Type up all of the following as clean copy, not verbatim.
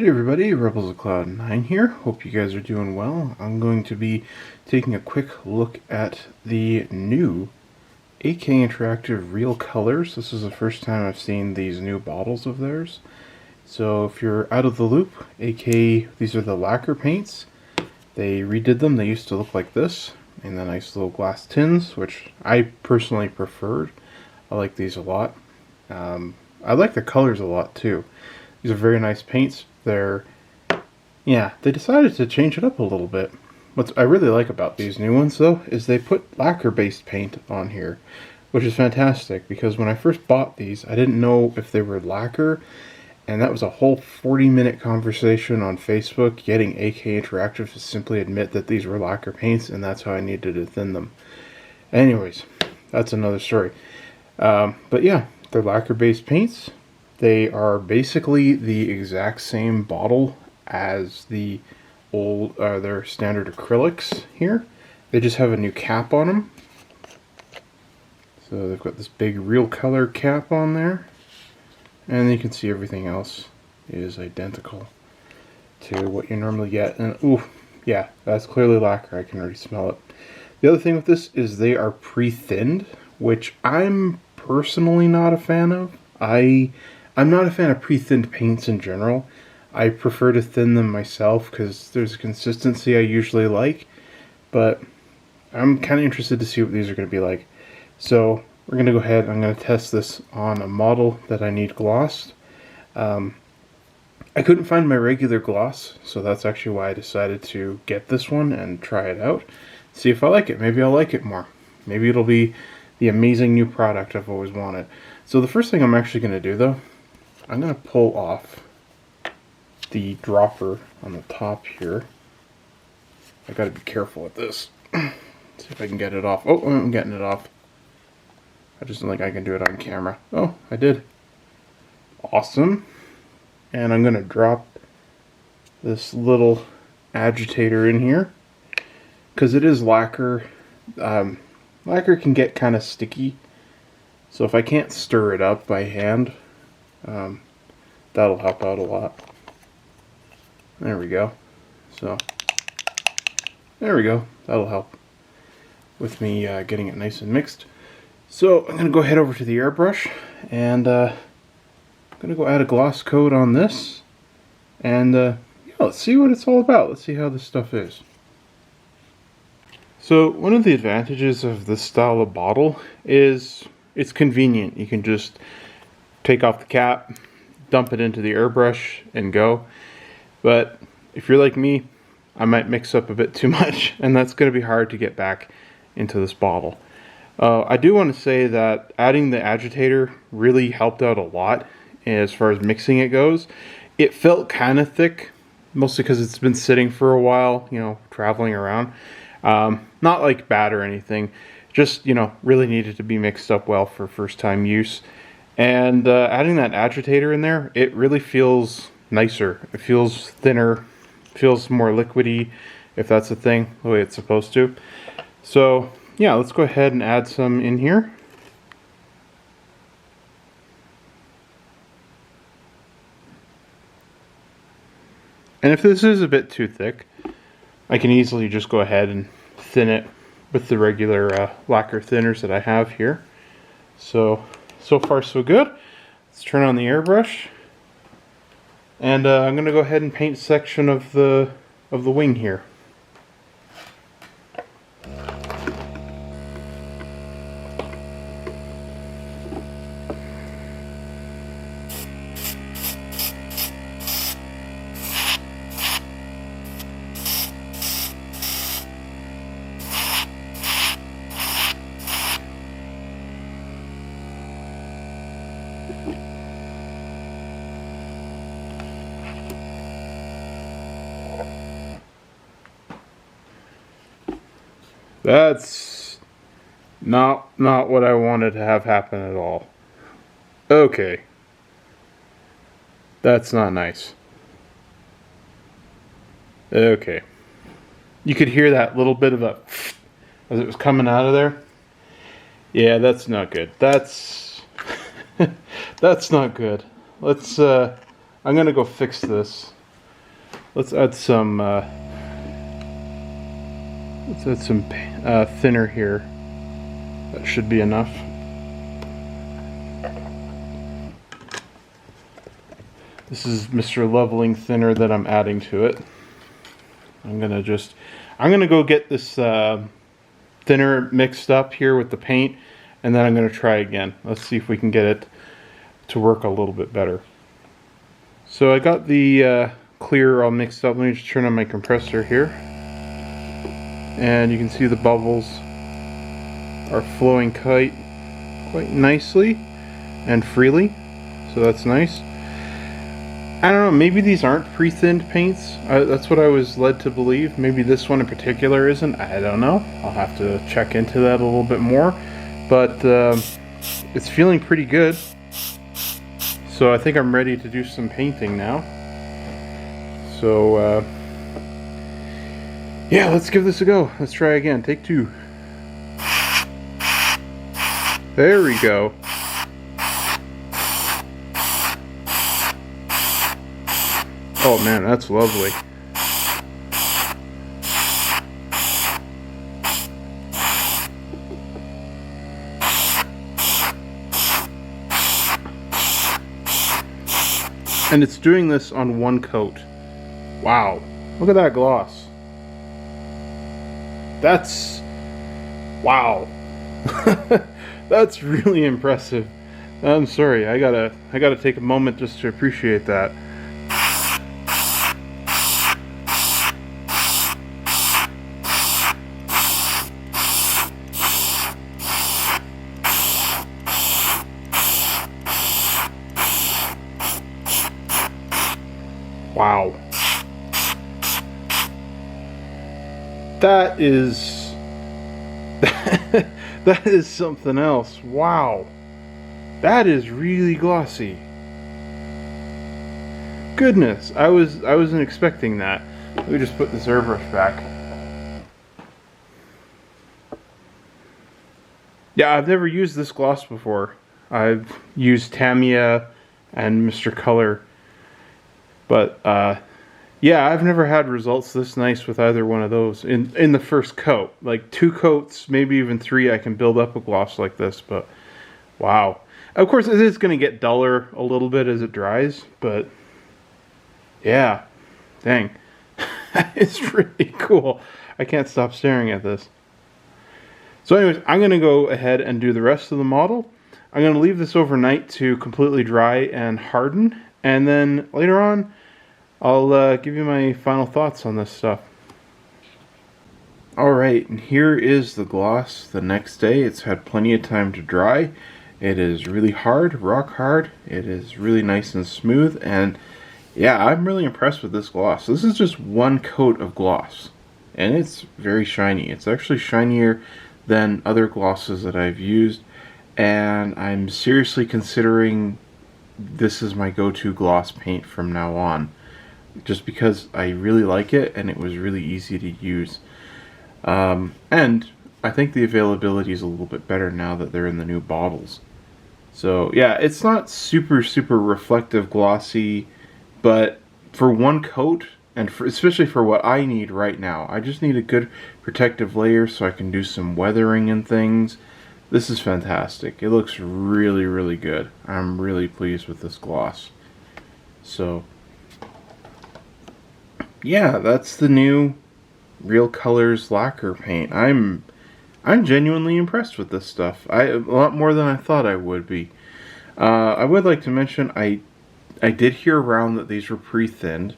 Hey everybody, Rebels of Cloud9 here. Hope you guys are doing well. I'm going to be taking a quick look at the new AK Interactive Real Colors. This is the first time I've seen these new bottles of theirs. So if you're out of the loop, AK, these are the lacquer paints. They redid them. They used to look like this, in the nice little glass tins, which I personally preferred. I like these a lot. I like the colors a lot too. These are very nice paints. They decided to change it up a little bit. What I really like about these new ones, though, is they put lacquer-based paint on here, which is fantastic, because when I first bought these, I didn't know if they were lacquer, and that was a whole 40-minute conversation on Facebook, getting AK Interactive to simply admit that these were lacquer paints, and that's how I needed to thin them. Anyways, that's another story. But yeah, they're lacquer-based paints. They are basically the exact same bottle as the old, their standard acrylics here. They just have a new cap on them. So they've got this big Real Color cap on there. And you can see everything else is identical to what you normally get. And ooh, yeah, that's clearly lacquer. I can already smell it. The other thing with this is they are pre-thinned, which I'm personally not a fan of. I'm not a fan of pre-thinned paints in general. I prefer to thin them myself because there's a consistency I usually like. But I'm kind of interested to see what these are going to be like. So we're going to go ahead. I'm going to test this on a model that I need glossed. I couldn't find my regular gloss, so that's actually why I decided to get this one and try it out. See if I like it. Maybe I'll like it more. Maybe it'll be the amazing new product I've always wanted. So the first thing I'm actually going to do, though, I'm going to pull off the dropper on the top here. I got to be careful with this. See if I can get it off. Oh, I'm getting it off. I just don't think I can do it on camera. Oh, I did. Awesome. And I'm going to drop this little agitator in here, because it is lacquer. Lacquer can get kind of sticky, so if I can't stir it up by hand, that'll help out a lot. There we go. So there we go. That'll help with me getting it nice and mixed. So I'm going to go head over to the airbrush, and I'm going to go add a gloss coat on this, and yeah, let's see what it's all about. Let's see how this stuff is. So one of the advantages of this style of bottle is it's convenient. You can just take off the cap, dump it into the airbrush, and go. But if you're like me, I might mix up a bit too much, and that's going to be hard to get back into this bottle. I do want to say that adding the agitator really helped out a lot as far as mixing it goes. It felt kind of thick, mostly because it's been sitting for a while, you know, traveling around. Not like bad or anything, just, you know, really needed to be mixed up well for first time use. And adding that agitator in there, it really feels nicer. It feels thinner, feels more liquidy, if that's a thing, the way it's supposed to. So yeah, let's go ahead and add some in here. And if this is a bit too thick, I can easily just go ahead and thin it with the regular lacquer thinners that I have here. So far so good. Let's turn on the airbrush, and I'm going to go ahead and paint a section of the wing here. That's not what I wanted to have happen at all. Okay. That's not nice. Okay. You could hear that little bit of a as it was coming out of there. Yeah, that's not good. That's that's not good. Let's I'm gonna go fix this let's add some thinner here. That should be enough. This is Mr. Leveling Thinner that I'm adding to it. I'm gonna go get this thinner mixed up here with the paint, and then I'm gonna try again. Let's see if we can get it to work a little bit better. So I got the clear all mixed up. Let me just turn on my compressor here. And you can see the bubbles are flowing quite nicely and freely. So that's nice. I don't know, maybe these aren't pre-thinned paints. That's what I was led to believe. Maybe this one in particular isn't. I don't know. I'll have to check into that a little bit more. But it's feeling pretty good. So I think I'm ready to do some painting now. So yeah, let's give this a go. Let's try again. Take 2. There we go. Oh man, that's lovely. And it's doing this on 1 coat. Wow. Look at that gloss. That's... wow. That's really impressive. I'm sorry, I gotta take a moment just to appreciate that. Wow. That is... that is something else. Wow. That is really glossy. Goodness, I wasn't expecting that. Let me just put this airbrush back. Yeah, I've never used this gloss before. I've used Tamiya and Mr. Color. But yeah, I've never had results this nice with either one of those in the first coat. Like 2 coats, maybe even 3, I can build up a gloss like this, but wow. Of course, it is going to get duller a little bit as it dries, but yeah, dang. It's really cool. I can't stop staring at this. So anyways, I'm going to go ahead and do the rest of the model. I'm going to leave this overnight to completely dry and harden, and then later on, I'll give you my final thoughts on this stuff. Alright, and here is the gloss the next day. It's had plenty of time to dry. It is really hard, rock hard. It is really nice and smooth, and yeah, I'm really impressed with this gloss. This is just 1 coat of gloss, and it's very shiny. It's actually shinier than other glosses that I've used, and I'm seriously considering this is my go-to gloss paint from now on, just because I really like it and it was really easy to use. And I think the availability is a little bit better now that they're in the new bottles. So yeah, it's not super reflective glossy, but for 1 coat, and especially for what I need right now, I just need a good protective layer so I can do some weathering and things. This is fantastic. It looks really good. I'm really pleased with this gloss. So yeah, that's the new Real Colors lacquer paint. I'm genuinely impressed with this stuff. A lot more than I thought I would be. I would like to mention I did hear around that these were pre-thinned,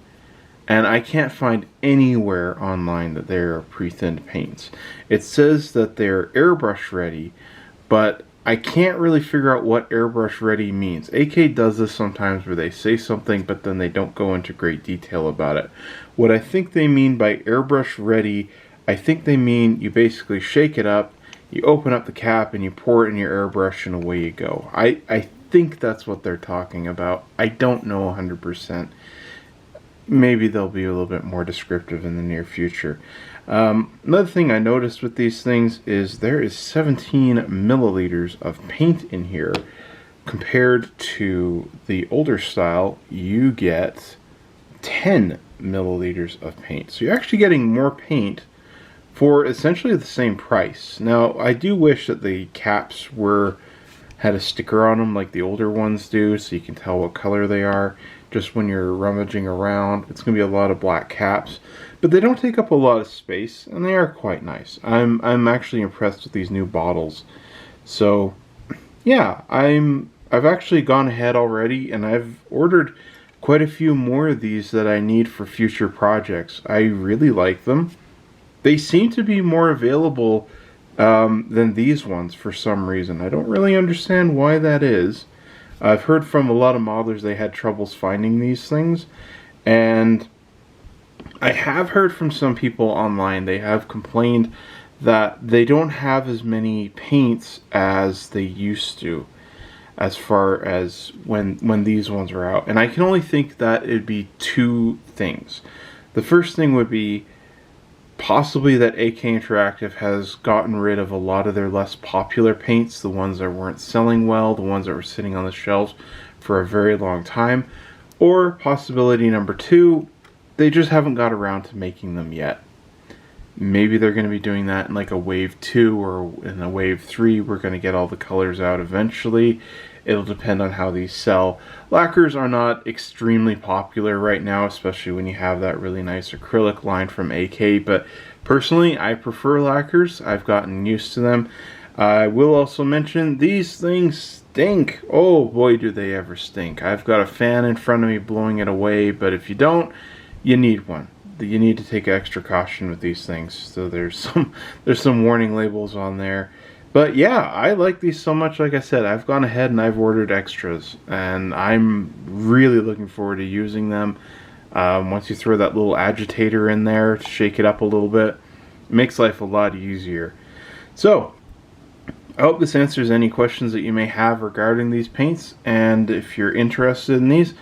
and I can't find anywhere online that they're pre-thinned paints. It says that they're airbrush ready, but I can't really figure out what airbrush ready means. AK does this sometimes where they say something but then they don't go into great detail about it. What I think they mean by airbrush ready, I think they mean you basically shake it up, you open up the cap and you pour it in your airbrush and away you go. I think that's what they're talking about. I don't know 100%. Maybe they'll be a little bit more descriptive in the near future. Another thing I noticed with these things is there is 17 milliliters of paint in here. Compared to the older style, you get 10 milliliters of paint. So you're actually getting more paint for essentially the same price. Now, I do wish that the caps had a sticker on them like the older ones do, so you can tell what color they are just when you're rummaging around. It's going to be a lot of black caps, but they don't take up a lot of space, and they are quite nice. I'm actually impressed with these new bottles. So, yeah, I've actually gone ahead already, and I've ordered quite a few more of these that I need for future projects. I really like them. They seem to be more available than these ones for some reason. I don't really understand why that is. I've heard from a lot of modelers they had troubles finding these things, and I have heard from some people online, they have complained that they don't have as many paints as they used to, as far as when these ones are out. And I can only think that it'd be two things. The first thing would be possibly that AK Interactive has gotten rid of a lot of their less popular paints, the ones that weren't selling well, the ones that were sitting on the shelves for a very long time. Or possibility number two, they just haven't got around to making them yet. Maybe they're going to be doing that in like a wave 2 or in a wave 3. We're going to get all the colors out eventually. It'll depend on how these sell. Lacquers are not extremely popular right now, especially when you have that really nice acrylic line from AK, but personally I prefer lacquers. I've gotten used to them. I will also mention these things stink. Oh boy, do they ever stink. I've got a fan in front of me blowing it away, but if you don't, you need one. You need to take extra caution with these things. So there's some warning labels on there. But yeah, I like these so much. Like I said, I've gone ahead and I've ordered extras, and I'm really looking forward to using them. Once you throw that little agitator in there to shake it up a little bit, it makes life a lot easier. So I hope this answers any questions that you may have regarding these paints, and if you're interested in these,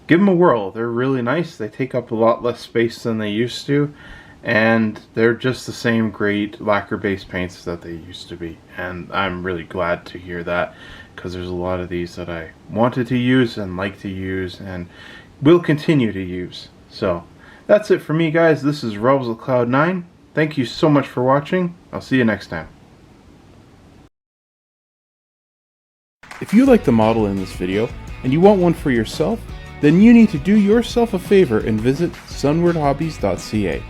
give them a whirl. They're really nice. They take up a lot less space than they used to, and they're just the same great lacquer-based paints that they used to be. And I'm really glad to hear that, because there's a lot of these that I wanted to use and like to use and will continue to use. So that's it for me, guys. This is Rebels of Cloud9. Thank you so much for watching. I'll see you next time. If you like the model in this video and you want one for yourself, then you need to do yourself a favor and visit sunwardhobbies.ca.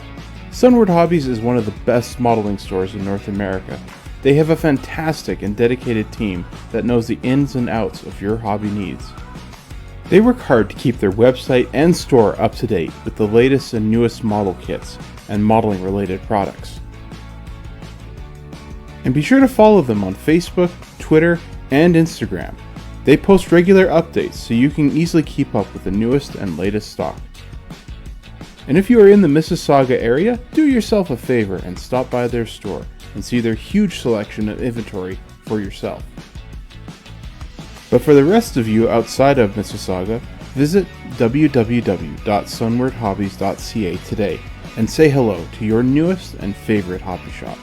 Sunward Hobbies is one of the best modeling stores in North America. They have a fantastic and dedicated team that knows the ins and outs of your hobby needs. They work hard to keep their website and store up to date with the latest and newest model kits and modeling related products. And be sure to follow them on Facebook, Twitter, and Instagram. They post regular updates so you can easily keep up with the newest and latest stock. And if you are in the Mississauga area, do yourself a favor and stop by their store and see their huge selection of inventory for yourself. But for the rest of you outside of Mississauga, visit www.sunwardhobbies.ca today and say hello to your newest and favorite hobby shop.